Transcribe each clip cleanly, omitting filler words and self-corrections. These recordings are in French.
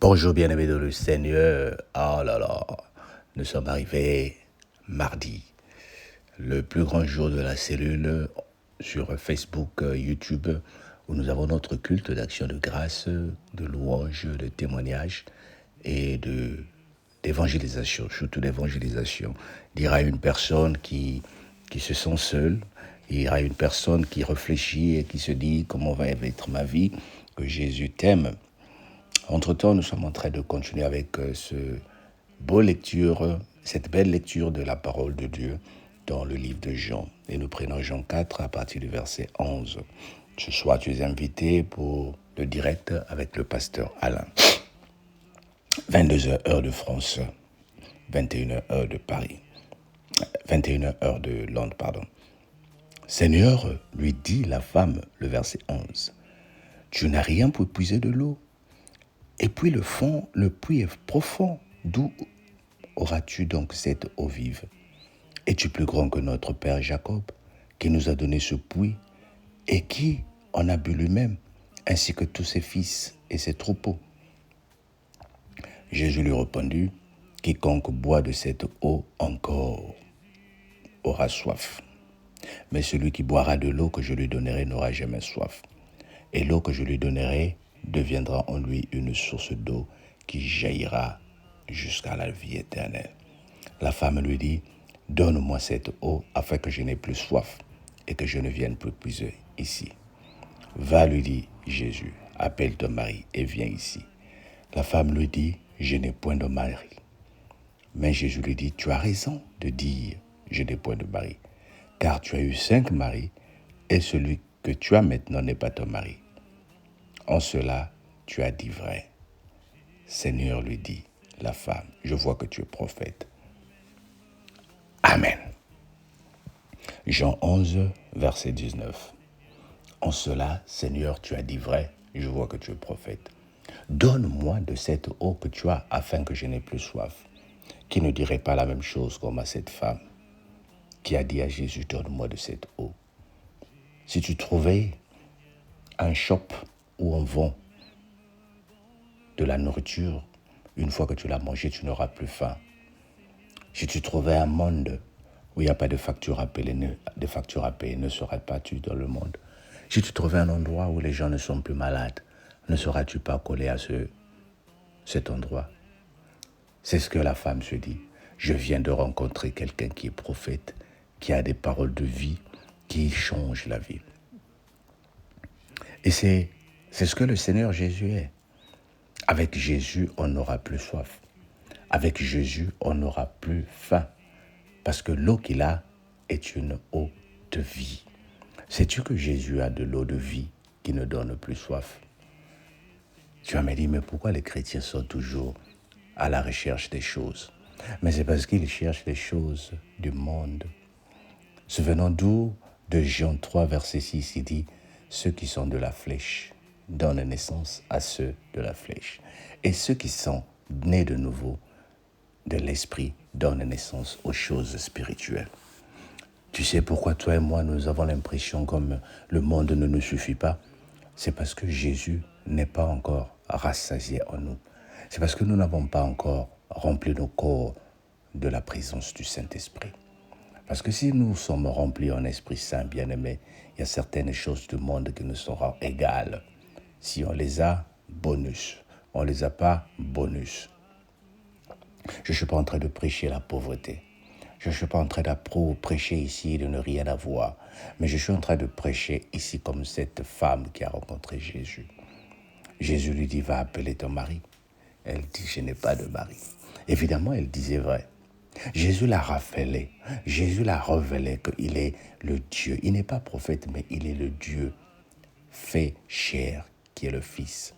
Bonjour bien-aimés de le Seigneur. Oh là là, nous sommes arrivés mardi, le plus grand jour de la cellule sur Facebook, YouTube, où nous avons notre culte d'action de grâce, de louange, de témoignage et d'évangélisation, surtout d'évangélisation. Il y aura une personne qui se sent seule, il y aura une personne qui réfléchit et qui se dit comment va être ma vie, que Jésus t'aime. Entre-temps, nous sommes en train de continuer avec cette belle lecture de la parole de Dieu dans le livre de Jean. Et nous prenons Jean 4 à partir du verset 11. Ce soir, tu es invité pour le direct avec le pasteur Alain. 22h heure de France, 21h heure de Paris, 21h heure de Londres, pardon. Seigneur, lui dit la femme, le verset 11, tu n'as rien pour puiser de l'eau. Et puis le puits est profond. D'où auras-tu donc cette eau vive? Es-tu plus grand que notre père Jacob, qui nous a donné ce puits et qui en a bu lui-même, ainsi que tous ses fils et ses troupeaux? Jésus lui répondit, quiconque boit de cette eau encore aura soif. Mais celui qui boira de l'eau que je lui donnerai n'aura jamais soif. Et l'eau que je lui donnerai deviendra en lui une source d'eau qui jaillira jusqu'à la vie éternelle. La femme lui dit, donne-moi cette eau afin que je n'ai plus soif et que je ne vienne plus puiser ici. Va, lui dit Jésus, appelle ton mari et viens ici. La femme lui dit, je n'ai point de mari. Mais Jésus lui dit, tu as raison de dire, je n'ai point de mari, car tu as eu 5 maris et celui que tu as maintenant n'est pas ton mari. En cela, tu as dit vrai. Seigneur, lui dit la femme, je vois que tu es prophète. Amen. Jean 11, verset 19. En cela, Seigneur, tu as dit vrai, je vois que tu es prophète. Donne-moi de cette eau que tu as afin que je n'ai plus soif. Qui ne dirait pas la même chose comme à cette femme qui a dit à Jésus, donne-moi de cette eau. Si tu trouvais un shop où on vend de la nourriture, une fois que tu l'as mangé, tu n'auras plus faim. Si tu trouvais un monde où il n'y a pas de facture à payer, ne serais-tu dans le monde? Si tu trouvais un endroit où les gens ne sont plus malades, ne seras-tu pas collé à cet endroit? C'est ce que la femme se dit. Je viens de rencontrer quelqu'un qui est prophète, qui a des paroles de vie, qui change la vie. Et c'est ce que le Seigneur Jésus est. Avec Jésus, on n'aura plus soif. Avec Jésus, on n'aura plus faim. Parce que l'eau qu'il a est une eau de vie. Sais-tu que Jésus a de l'eau de vie qui ne donne plus soif? Tu vas me dire, mais pourquoi les chrétiens sont toujours à la recherche des choses? Mais c'est parce qu'ils cherchent les choses du monde. Souvenons-nous de Jean 3, verset 6, il dit, ceux qui sont de la flèche donnent naissance à ceux de la flèche. Et ceux qui sont nés de nouveau de l'esprit donnent naissance aux choses spirituelles. Tu sais pourquoi toi et moi, nous avons l'impression comme le monde ne nous suffit pas? C'est parce que Jésus n'est pas encore rassasié en nous. C'est parce que nous n'avons pas encore rempli nos corps de la présence du Saint-Esprit. Parce que si nous sommes remplis en Esprit Saint, bien-aimés, il y a certaines choses du monde qui nous seront égales. Si on les a, bonus. On ne les a pas, bonus. Je ne suis pas en train de prêcher la pauvreté. Je ne suis pas en train de prêcher ici de ne rien avoir. Mais je suis en train de prêcher ici comme cette femme qui a rencontré Jésus. Jésus lui dit, va appeler ton mari. Elle dit, je n'ai pas de mari. Évidemment, elle disait vrai. Jésus l'a rappelé. Jésus l'a révélé qu'il est le Dieu. Il n'est pas prophète, mais il est le Dieu fait chair, qui est le Fils.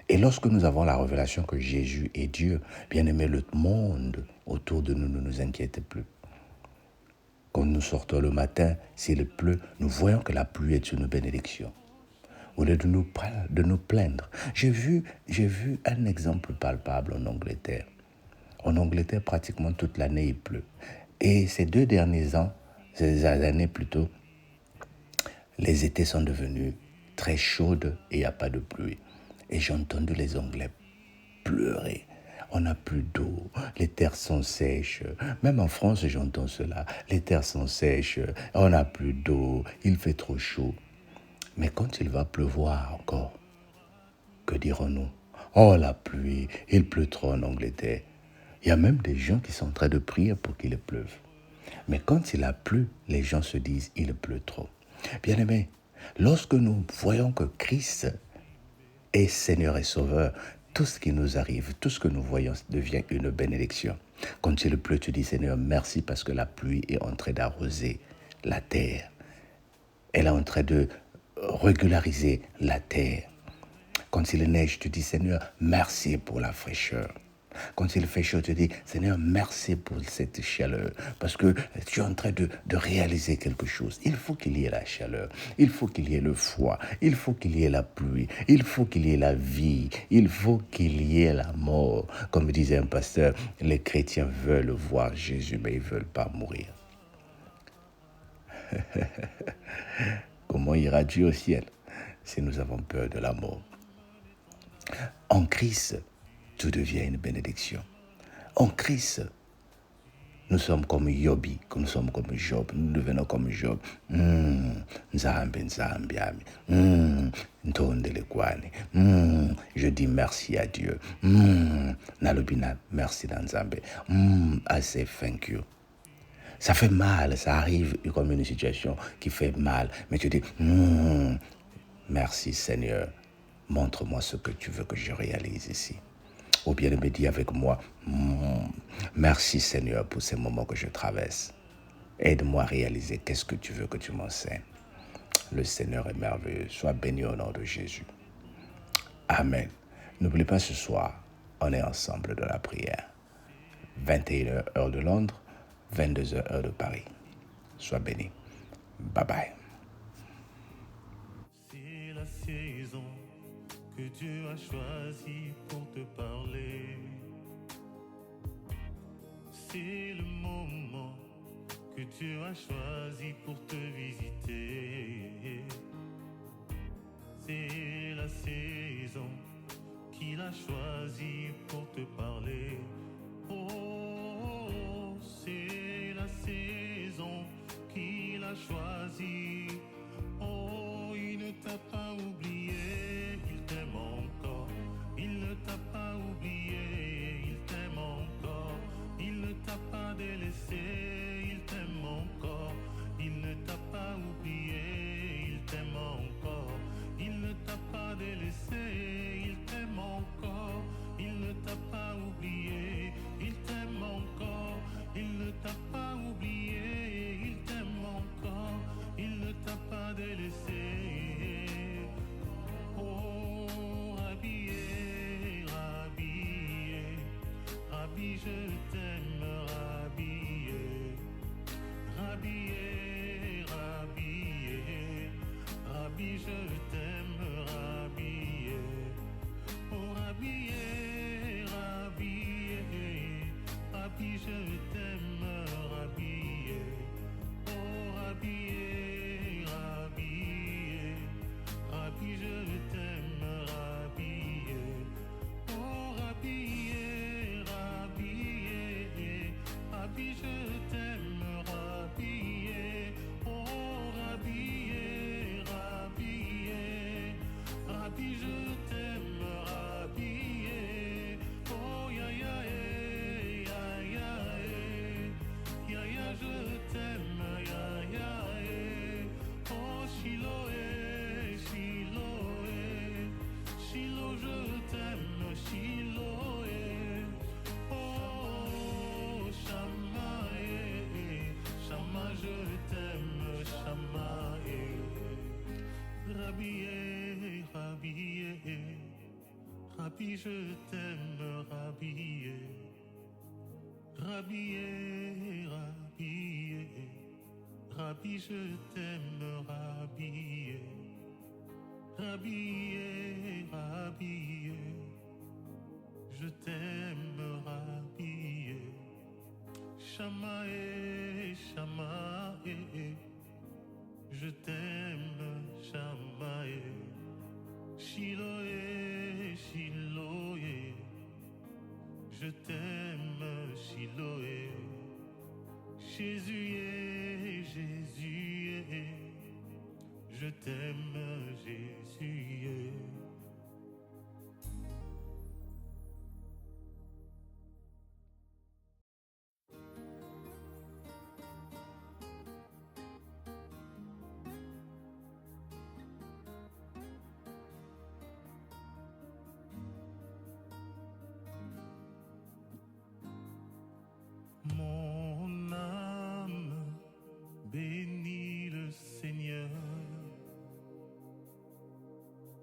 Et lorsque nous avons la révélation que Jésus est Dieu, bien aimé, le monde autour de nous ne nous inquiète plus. Quand nous sortons le matin, s'il pleut, nous voyons que la pluie est une bénédiction. Au lieu de nous plaindre. J'ai vu un exemple palpable en Angleterre. En Angleterre, pratiquement toute l'année, il pleut. Et ces 2 derniers ans, ces années plutôt, les étés sont devenus très chauds et il n'y a pas de pluie. Et j'ai entendu les Anglais pleurer. On n'a plus d'eau, les terres sont sèches. Même en France, j'entends cela. Les terres sont sèches, on n'a plus d'eau, il fait trop chaud. Mais quand il va pleuvoir encore, que dirons-nous? Oh, la pluie, il pleut trop en Angleterre. Il y a même des gens qui sont en train de prier pour qu'il pleuve. Mais quand il a plu, les gens se disent, il pleut trop. Bien-aimés, lorsque nous voyons que Christ est Seigneur et Sauveur, tout ce qui nous arrive, tout ce que nous voyons devient une bénédiction. Quand il pleut, tu dis, Seigneur, merci parce que la pluie est en train d'arroser la terre. Elle est en train de régulariser la terre. Quand il neige, tu dis, Seigneur, merci pour la fraîcheur. Quand il fait chaud, tu dis, Seigneur, merci pour cette chaleur, parce que tu es en train de réaliser quelque chose. Il faut qu'il y ait la chaleur, il faut qu'il y ait le froid, il faut qu'il y ait la pluie, il faut qu'il y ait la vie, il faut qu'il y ait la mort. Comme disait un pasteur, les chrétiens veulent voir Jésus, mais ils ne veulent pas mourir. Comment ira-tu au ciel si nous avons peur de la mort? En Christ, tout devient une bénédiction. En Christ, nous sommes comme Yobi, nous sommes comme Job, nous devenons comme Job. Nzambe, Nzambe, Ntonde kwani. Je dis merci à Dieu. Nalobina, merci Nzambe. I say thank you. Ça fait mal, ça arrive comme une situation qui fait mal, mais tu dis, merci Seigneur, montre-moi ce que tu veux que je réalise ici. Ou bien me dis avec moi, merci Seigneur pour ces moments que je traverse. Aide-moi à réaliser qu'est-ce que tu veux que tu m'enseignes. Le Seigneur est merveilleux. Sois béni au nom de Jésus. Amen. N'oublie pas ce soir, on est ensemble de la prière. 21h heure de Londres, 22h heure de Paris. Sois béni. Bye bye. C'est la saison que Dieu a choisie pour te parler. C'est le moment que Dieu a choisi pour te visiter. C'est la saison qu'il a choisie pour te parler. Oh, c'est la saison qu'il a choisie. Oh, il ne t'a pas oublié, il t'aime encore. Il ne t'a pas oublié, il t'aime encore. Il ne t'a pas délaissé, il t'aime encore. Il ne t'a pas oublié, il t'aime encore. Il ne t'a pas délaissé, il t'aime encore. Il ne t'a pas oublié, il t'aime encore. Il ne t'a pas oublié, il t'aime encore. Il ne t'a pas délaissé. Oh, Rabbi, Rabbi, Rabbi, je t'aime, Rabbi, Rabbi, Rabbi, Rabbi, je t'aime, Rabbi. Oh, Rabbi, Rabbi, Rabbi, je t'aime, Rabbi. Oh, Rabbi, Rabbi, Rabbi, je t'aime, Rabbi. Oh, Rabbi, Rabbi, Rabbi, je t'aime, Rabbi. Oh, Rabbi, Rabbi, Rabbi, je t'aime, Rabbi. Oh, ya ya ya ya ya ya, je t'aime, ya ya. Oh, Shiloh, Shiloh, Shiloh, je t'aime, Shiloh. Oh, Shama, Shama, je t'aime, Shama. Rabbi, Rabbi, Rabbi, je t'aime, Rabbi. Rabbi, Rabbi, Rabbi, je t'aime, Rabbi. Rabbi, Rabbi, je t'aime, Rabbi. Shamae, Shamae, je t'aime, Shamae. Shiloh, Shiloh, je t'aime, Chiloé. Jésus est, Jésus est, je t'aime, Jésus est. Mon âme bénit le Seigneur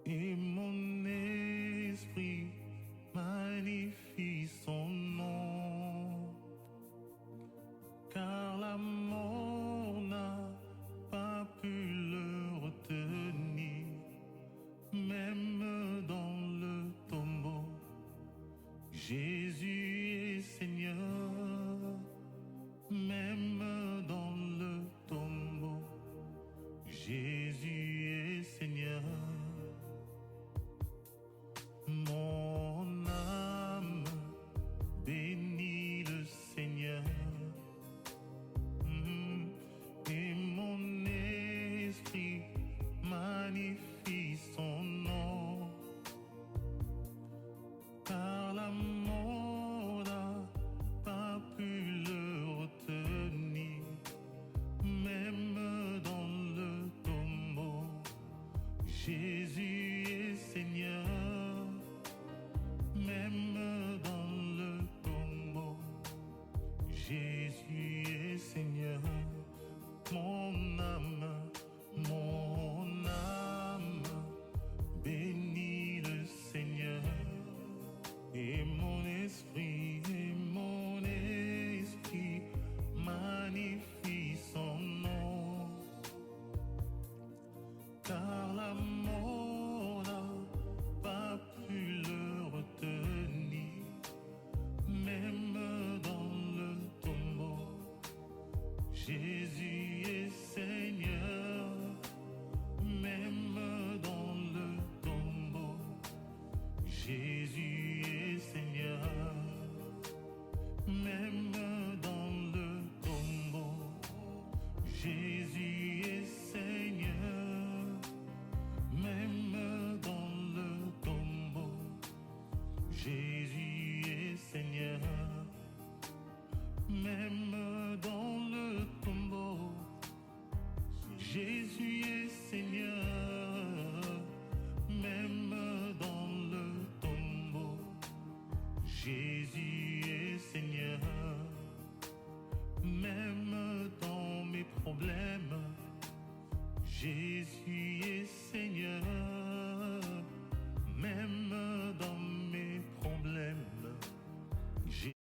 et mon esprit magnifie son nom, car la mort n'a pas pu le retenir, même dans le tombeau. Jésus est Seigneur, même dans le tombeau. Jésus est Seigneur. Mon âme bénit le Seigneur, et mon esprit magnifie son nom, car la mort n'a pas pu le retenir, même dans le tombeau. Jésus est Seigneur, même dans le tombeau. Jésus est Seigneur. Mon âme bénit le Seigneur, et mon esprit magnifie son nom, car la mort n'a pas pu le retenir, même dans le tombeau. Jésus est Seigneur, même dans le tombeau. Jésus est Seigneur, même dans le tombeau. Jésus est Seigneur, même dans le tombeau. Jésus est Seigneur, même dans le tombeau. Jésus est Seigneur, même dans le tombeau. Jésus est Seigneur, même dans mes problèmes. Jésus